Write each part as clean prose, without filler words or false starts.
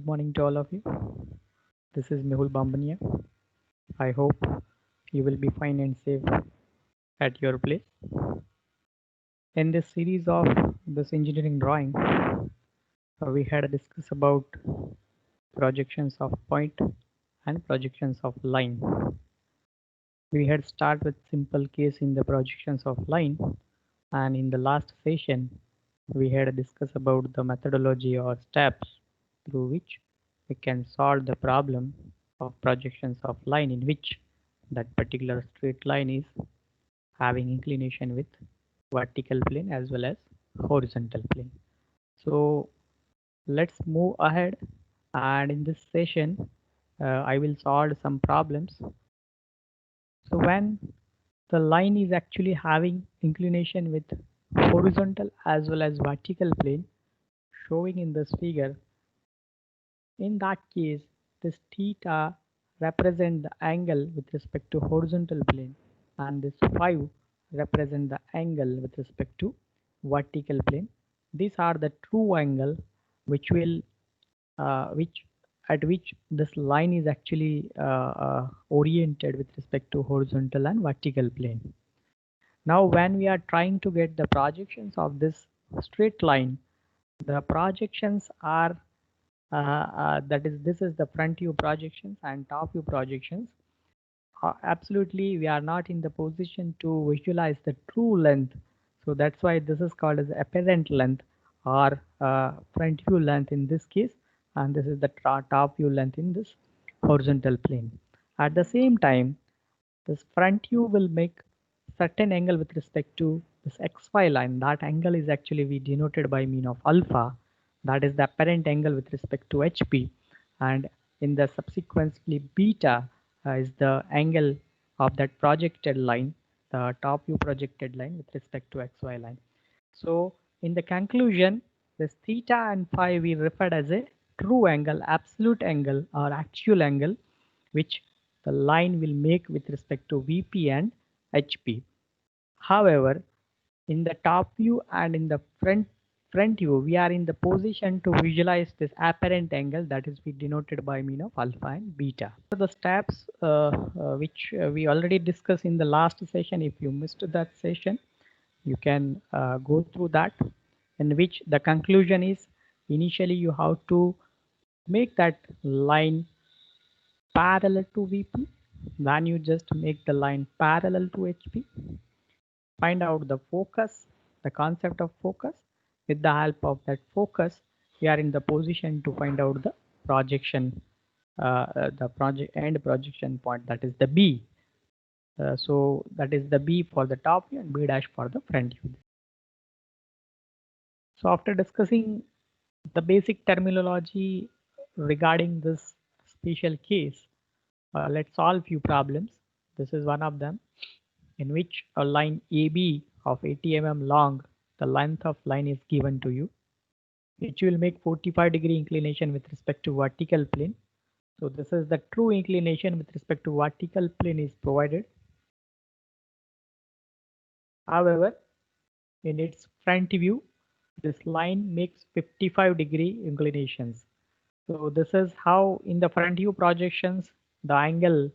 good morning to all of you. This is Mehul Bambania. I hope you will be fine and safe at your place. In this series of this engineering drawing, we had discussed about projections of point and projections of line. We had started with simple case in the projections of line, and in the last session, we had discussed about the methodology or steps through which we can solve the problem of projections of line in which that particular straight line is having inclination with vertical plane as well as horizontal plane. So let's move ahead, and in this session I will solve some problems. So when the line is actually having inclination with horizontal as well as vertical plane showing in this figure, in that case this theta represent the angle with respect to horizontal plane and this 5 represent the angle with respect to vertical plane. These are the true angle which will which at which this line is actually oriented with respect to horizontal and vertical plane. Now when we are trying to get the projections of this straight line, the projections are that is, this is the front view projections and top view projections. Absolutely, we are not in the position to visualize the true length. So that's why this is called as apparent length or front view length in this case, and this is the top view length in this horizontal plane. At the same time, this front view will make certain angle with respect to this xy line. That angle is actually we denoted by mean of alpha. That is the apparent angle with respect to HP, and in the subsequently beta is the angle of that projected line, the top view projected line with respect to xy line. So in the conclusion, this theta and phi we referred as a true angle, absolute angle or actual angle which the line will make with respect to VP and HP. However, in the top view and in the front view, we are in the position to visualize this apparent angle, that is we denoted by mean of alpha and beta. So the steps which we already discussed in the last session. If you missed that session, you can go through that, in which the conclusion is initially you have to make that line parallel to VP. Then you just make the line parallel to HP. Find out the focus, the concept of focus. With the help of that focus, we are in the position to find out the projection, the project end projection point, that is the B. So that is the B for the top view and B dash for the front view. So after discussing the basic terminology regarding this special case, let's solve few problems. This is one of them, in which a line AB of 80 mm long, the length of line is given to you, which will make 45-degree inclination with respect to vertical plane. So this is the true inclination with respect to vertical plane is provided. However, in its front view, this line makes 55-degree inclinations. So this is how in the front view projections the angle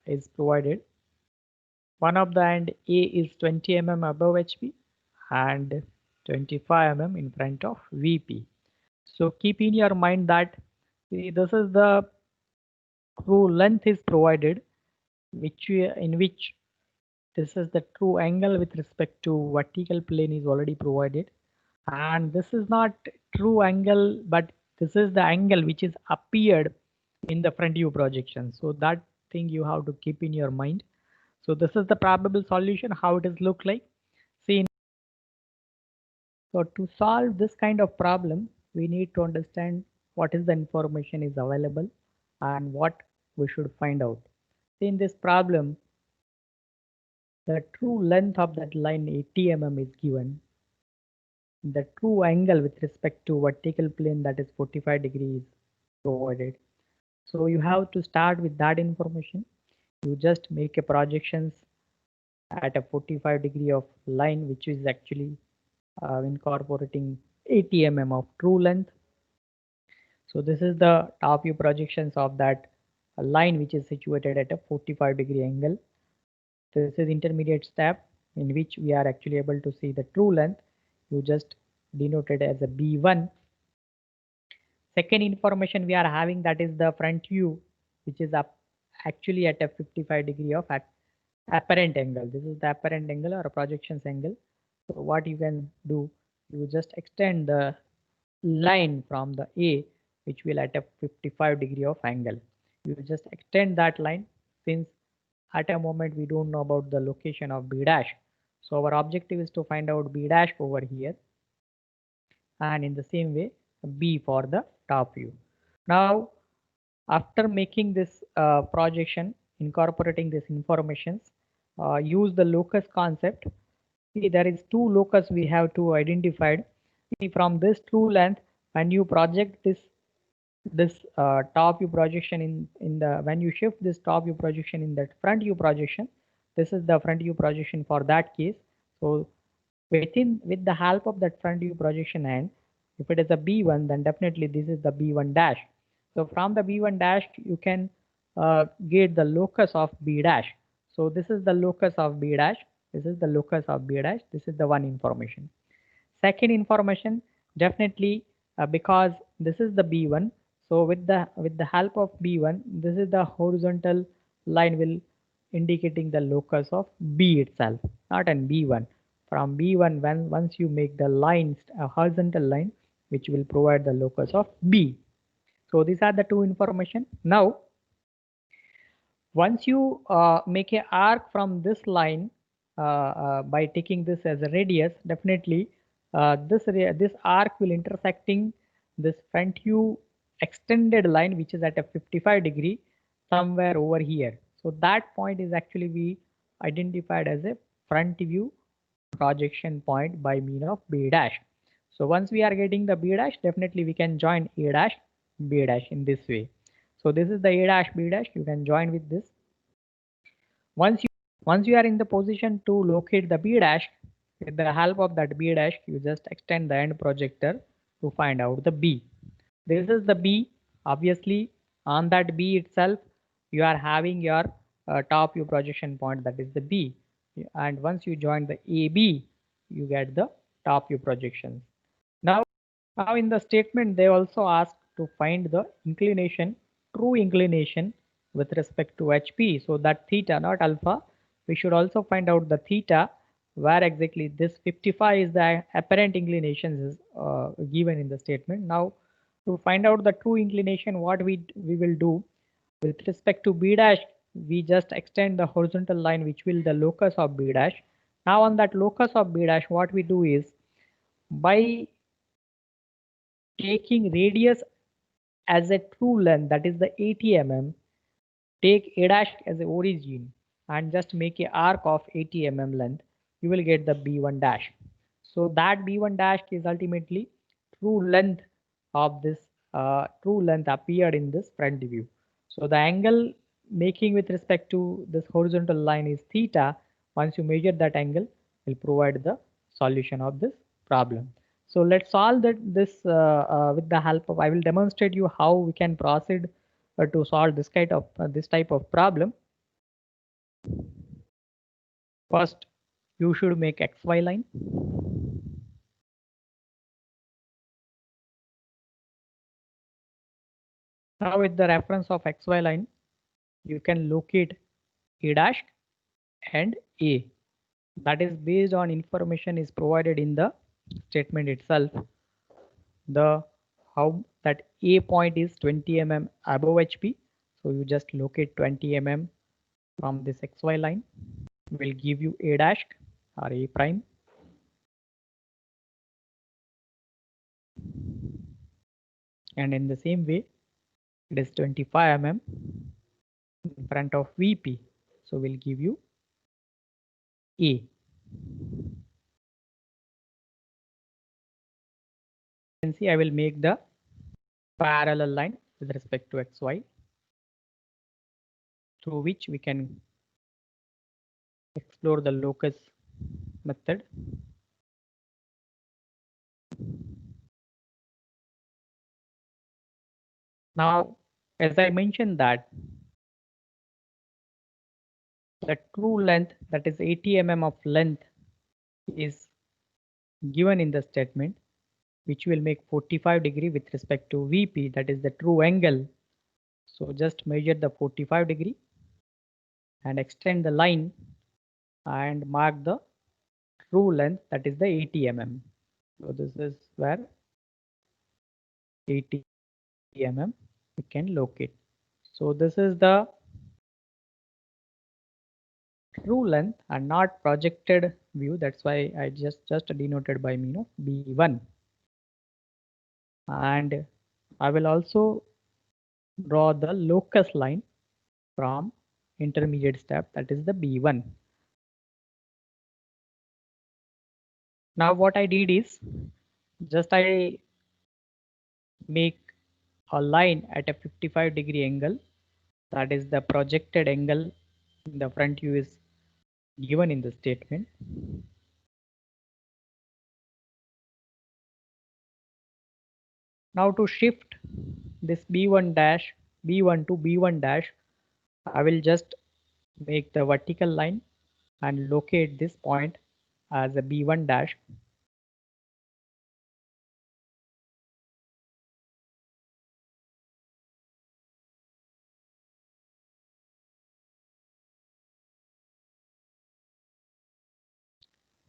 is provided. One of the end A is 20 mm above HP and 25 mm in front of VP. So keep in your mind that this is the true length is provided, in which this is the true angle with respect to vertical plane is already provided, and this is not true angle, but this is the angle which is appeared in the front view projection. So that thing you have to keep in your mind. So this is the probable solution, how it is look like. See, so to solve this kind of problem, we need to understand what is the information is available and what we should find out. See, in this problem, the true length of that line 80 mm is given. The true angle with respect to vertical plane, that is 45 degrees, provided. So you have to start with that information. You just make a projections at a 45-degree of line, which is actually incorporating 80 mm of true length. So this is the top view projections of that line which is situated at a 45-degree angle. This is intermediate step in which we are actually able to see the true length. You just denote it as a B1. Second information we are having, that is the front view, which is up actually at a 55 degree of apparent angle. This is the apparent angle or a projections angle. So what you can do, you just extend the line from the A, which will at a 55 degree of angle. You just extend that line, since at a moment we don't know about the location of B dash. So our objective is to find out B dash over here, and in the same way B for the top view. Now after making this projection, incorporating this informations, use the locus concept. See, there is two locus we have to identify. See, from this true length, when you project this top view projection in the, when you shift this top view projection in that front view projection, this is the front view projection for that case. So with the help of that front view projection, and if it is a B1, then definitely this is the B1 dash. So from the B1 dash you can get the locus of B dash. So this is the locus of B dash, this is the locus of B dash, this is the one information. Second information, definitely because this is the B1, so with the help of B1, this is the horizontal line will indicating the locus of B itself, not an B1. From B1, when once you make the lines a horizontal line, which will provide the locus of B. So these are the two information. Now once you make a arc from this line by taking this as a radius, definitely this arc will intersecting this front view extended line, which is at a 55 degree somewhere over here. So that point is actually we identified as a front view projection point by mean of B dash. So once we are getting the B dash, definitely we can join A dash B dash in this way. So this is the A dash B dash, you can join with this. Once you are in the position to locate the B dash, with the help of that B dash, you just extend the end projector to find out the B. This is the B. Obviously, on that B itself, you are having your top view projection point, that is the B. And once you join the AB, you get the top view projections. Now in the statement, they also ask to find the inclination, true inclination with respect to HP. So that theta, not alpha, we should also find out the theta, where exactly this 55 is the apparent inclination is given in the statement. Now to find out the true inclination, what we will do with respect to B dash, we just extend the horizontal line which will the locus of B dash. Now on that locus of B dash, what we do is by taking radius as a true length, that is the 80 mm, take A dash as a origin and just make a arc of 80 mm length, you will get the B1 dash. So that B1 dash is ultimately true length of this true length appeared in this front view. So the angle making with respect to this horizontal line is theta. Once you measure that angle, will provide the solution of this problem. So let's solve this with the help of, I will demonstrate you how we can proceed to solve this kind of this type of problem. First, you should make XY line. Now with the reference of XY line, you can locate A dash and A. That is based on information is provided in the statement itself. The how that A point is 20 mm above HP. So you just locate 20 mm from this XY line, will give you A dash or A prime. And in the same way, it is 25 mm in front of VP. So we'll give you A. You can see I will make the parallel line with respect to XY, through which we can explore the locus method. Now, as I mentioned that the true length, that is 80 mm of length, is given in the statement, which will make 45 degree with respect to VP, that is the true angle. So just measure the 45 degree and extend the line and mark the true length, that is the 80 mm. So this is where 80 mm we can locate. So this is the true length and not projected view. That's why I just denoted by B1. And I will also draw the locus line from intermediate step, that is the B1. Now what I did is just I make a line at a 55 degree angle, that is the projected angle in the front view is given in the statement. Now to shift this B1 dash, B1 to B1 dash, I will just make the vertical line and locate this point as a B1 dash.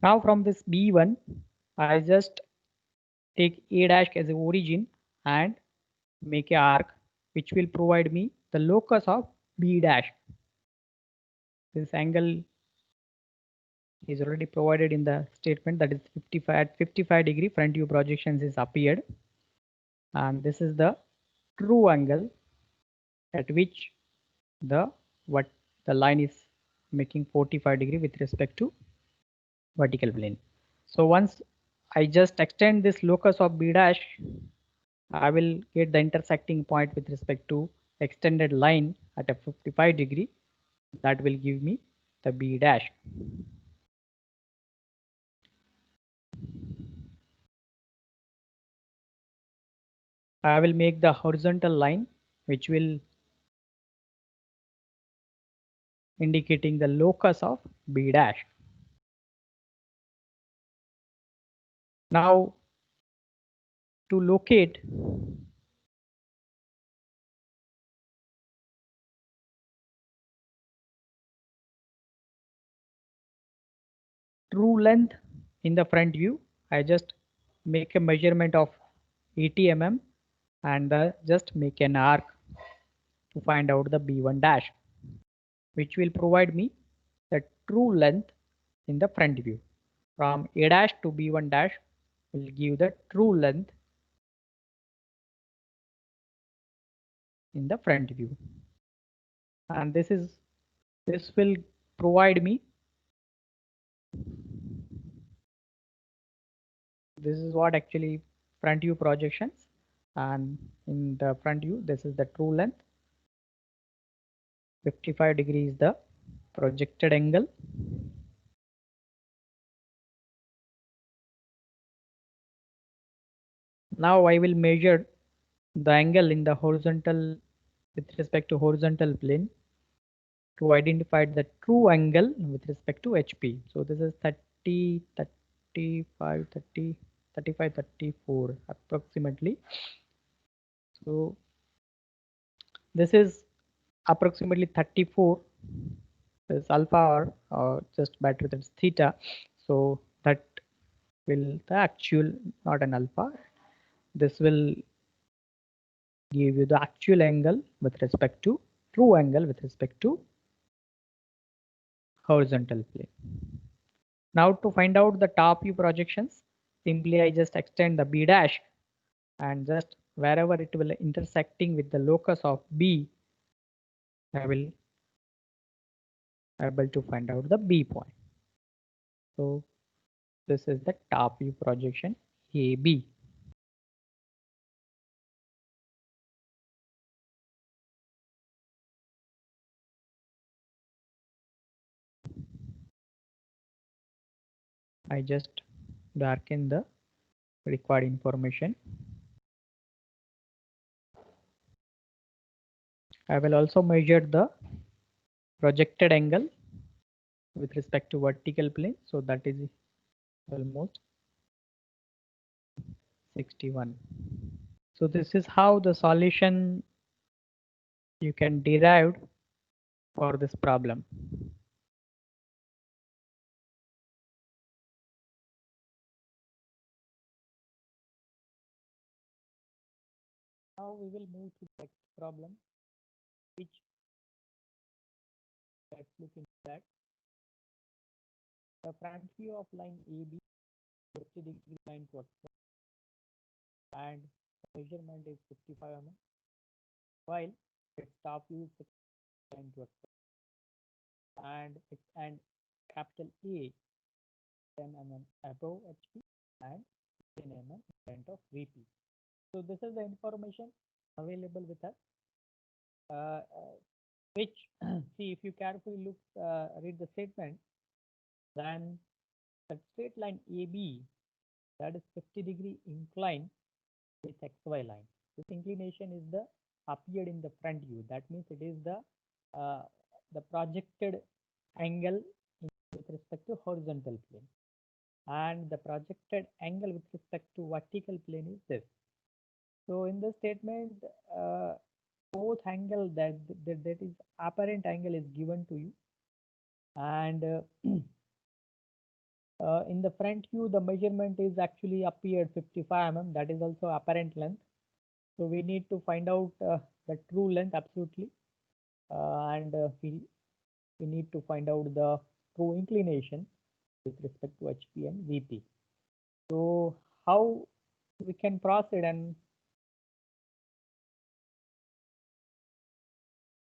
Now from this B1, I just take A dash as a origin and make a arc which will provide me the locus of B dash. This angle is already provided in the statement, that is 55 at 55 degree front view projections is appeared, and this is the true angle at which the what the line is making 45 degree with respect to vertical plane. So once I just extend this locus of B dash, I will get the intersecting point with respect to extended line at a 55 degree, that will give me the B dash. I will make the horizontal line which will indicating the locus of B dash. Now to locate true length in the front view, I just make a measurement of 80 mm and just make an arc to find out the B1 dash, which will provide me the true length in the front view. From A dash to B1 dash will give the true length in the front view, and this will provide me, this is what actually front view projections, and in the front view this is the true length. 55 degrees is the projected angle. Now I will measure the angle in the horizontal with respect to horizontal plane to identify the true angle with respect to HP. So this is 30, 35, 30, 35, 34 approximately. So this is approximately 34 is alpha or just better than theta. So that will the actual, not an alpha. This will give you the actual angle with respect to true angle with respect to horizontal plane. Now to find out the top view projections, simply I just extend the B dash and just wherever it will intersecting with the locus of B, I will able to find out the B point. So this is the top view projection AB. I just darken the required information. I will also measure the projected angle with respect to vertical plane. So that is almost 61. So this is how the solution you can derive for this problem. Now we will move to the next problem, which let's look into that. The front view of line AB 50-degree line to X, and measurement is 55 mm, while its top view is 60 line to X, and capital A 10 mm above HP and 10 mm in front of VP. So this is the information available with us, which see, if you carefully look, read the statement, then the straight line AB, that is 50-degree incline with XY line. This inclination is the appeared in the front view. That means it is the projected angle with respect to horizontal plane, and the projected angle with respect to vertical plane is this. So in the statement, both angle that is apparent angle is given to you, and in the front view the measurement is actually appeared 55 mm, that is also apparent length. So we need to find out the true length absolutely, and we need to find out the true inclination with respect to HP and VP. So how we can proceed? And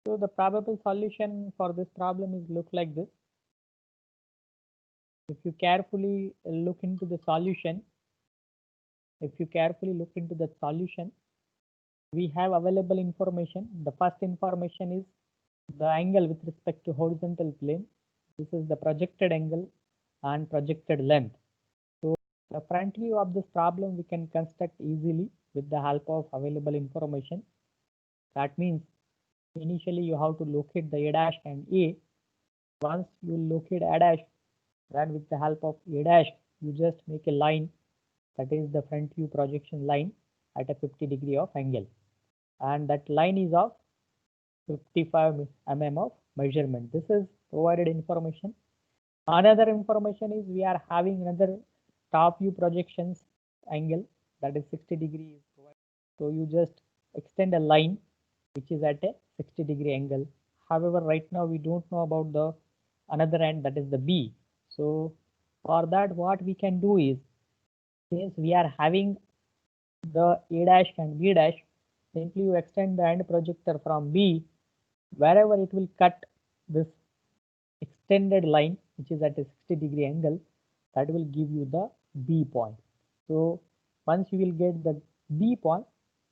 so the probable solution for this problem is look like this. If you carefully look into the solution, we have available information. The first information is the angle with respect to horizontal plane. This is the projected angle and projected length. So the front view of this problem we can construct easily with the help of available information. That means initially you have to locate the A dash and A. Once you locate A dash, then with the help of A dash, you just make a line, that is the front view projection line at a 50-degree of angle, and that line is of 55 mm of measurement. This is provided information. Another information is we are having another top view projections angle, that is 60 degrees. So you just extend a line which is at a 60-degree angle. However, right now we don't know about the another end, that is the B. So for that, what we can do is, since we are having the A dash and B dash, simply you extend the end projector from B, wherever it will cut this extended line which is at a 60-degree angle, that will give you the B point. So once you will get the B point,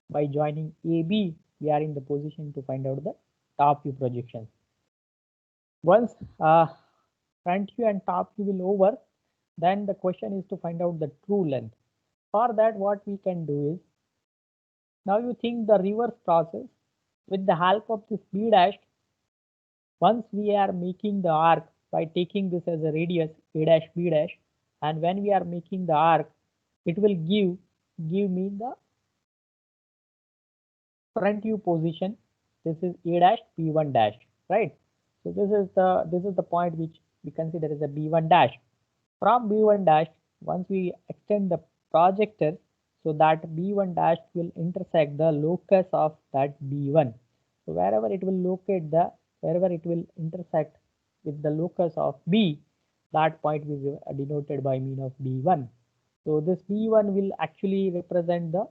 by joining AB, we are in the position to find out the top view projections. Once front view and top view will over, then the question is to find out the true length. For that, what we can do is, now you think the reverse process with the help of this B dash. Once we are making the arc by taking this as a radius A dash B dash, and when we are making the arc, it will give me the front view position. This is A dash B1 dash, right? So this is the point which we consider as a B1 dash. From B1 dash, once we extend the projector, so that B1 dash will intersect the locus of that B1. So wherever it will intersect with the locus of B, that point will be denoted by mean of B1. So this B1 will actually represent the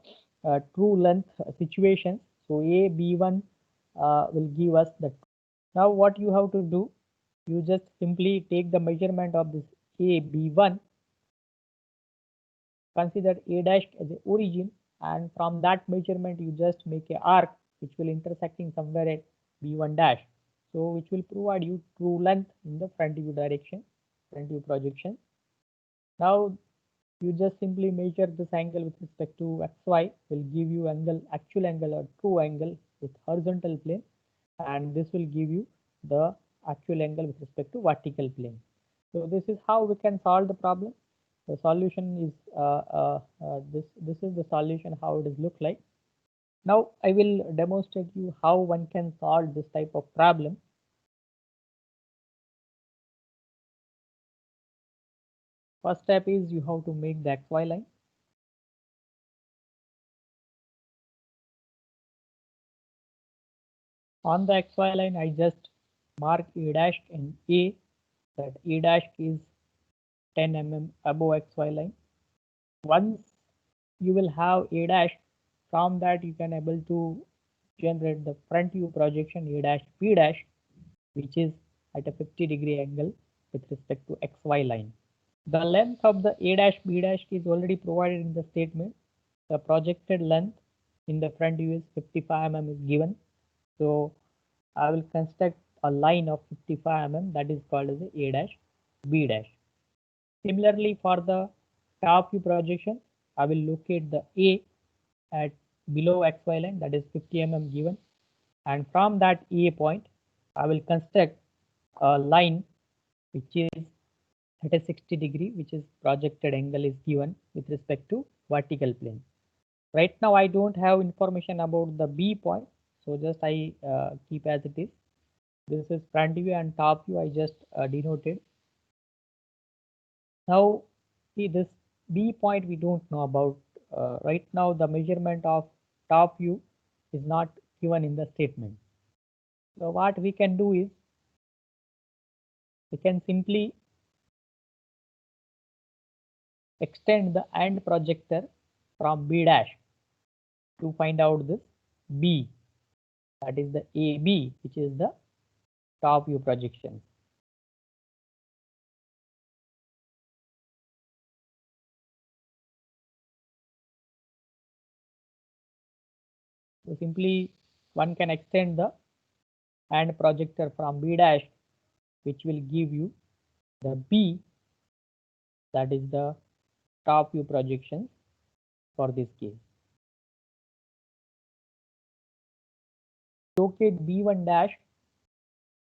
true length situation. So A B1 will give us the. Now what you have to do, you just simply take the measurement of this A B1, consider A dash as the origin, and from that measurement you just make a arc which will intersecting somewhere at B1 dash. So which will provide you true length in the front view direction, front view projection. Now you just simply measure this angle with respect to XY, will give you angle, actual angle or true angle with horizontal plane, and this will give you the actual angle with respect to vertical plane. So this is how we can solve the problem. The solution is this is the solution how it is look like. Now I will demonstrate you how one can solve this type of problem. First step is you have to make the XY line. On the XY line, I just mark A dash and A, that A dash is 10 mm above XY line. Once you will have A dash, from that you can able to generate the front view projection A dash B dash, which is at a 50-degree angle with respect to XY line. The length of the A dash B dash is already provided in the statement. The projected length in the front view is 55 mm is given. So I will construct a line of 55 mm, that is called as A dash B dash. Similarly, for the top view projection, I will locate the A at below XY line, that is 50 mm given, and from that A point I will construct a line which is at a 60-degree, which is projected angle is given with respect to vertical plane. Right now I don't have information about the B point, so just I keep as it is. This is front view and top view I just denoted. Now see this B point we don't know about. Right now the measurement of top view is not given in the statement. So what we can do is we can simply extend the end projector from B dash to find out this B, that is the AB, which is the top view projection. So simply one can extend the end projector from B dash, which will give you the B, that is the top view projection for this case. Locate B1 dash.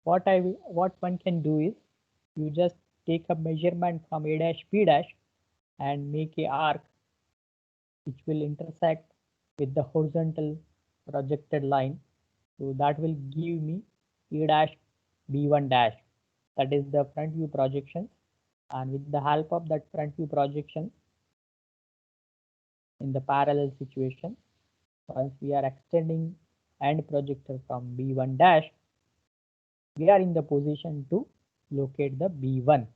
What one can do is you just take a measurement from A dash B dash and make a arc which will intersect with the horizontal projected line. So that will give me A dash B1 dash, that is the front view projection, and with the help of that front view projection in the parallel situation, once we are extending end projector from B1 dash, we are in the position to locate the B1.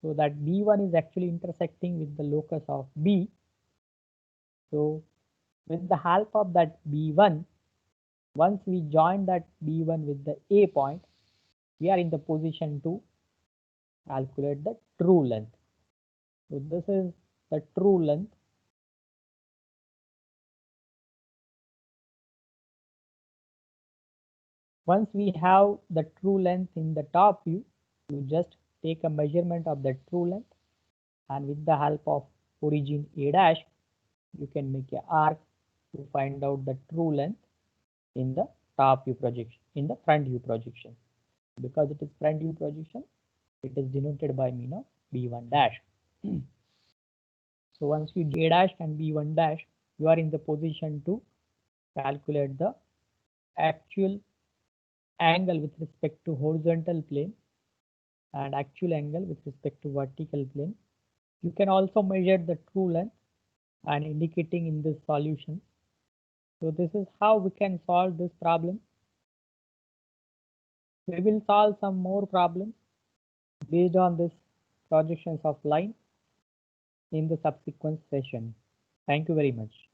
So that B1 is actually intersecting with the locus of B. So with the help of that B1, once we join that B1 with the A point, we are in the position to calculate the true length. So this is the true length. Once we have the true length in the top view, you just take a measurement of the true length, and with the help of origin A dash, you can make an arc to find out the true length in the top view projection, in the front view projection. Because it is front view projection, it is denoted by mean of B1 dash. So once you A dash and B1 dash, you are in the position to calculate the actual angle with respect to horizontal plane and actual angle with respect to vertical plane. You can also measure the true length and indicating in this solution. So this is how we can solve this problem. We will solve some more problems based on this projections of line in the subsequent session. Thank you very much.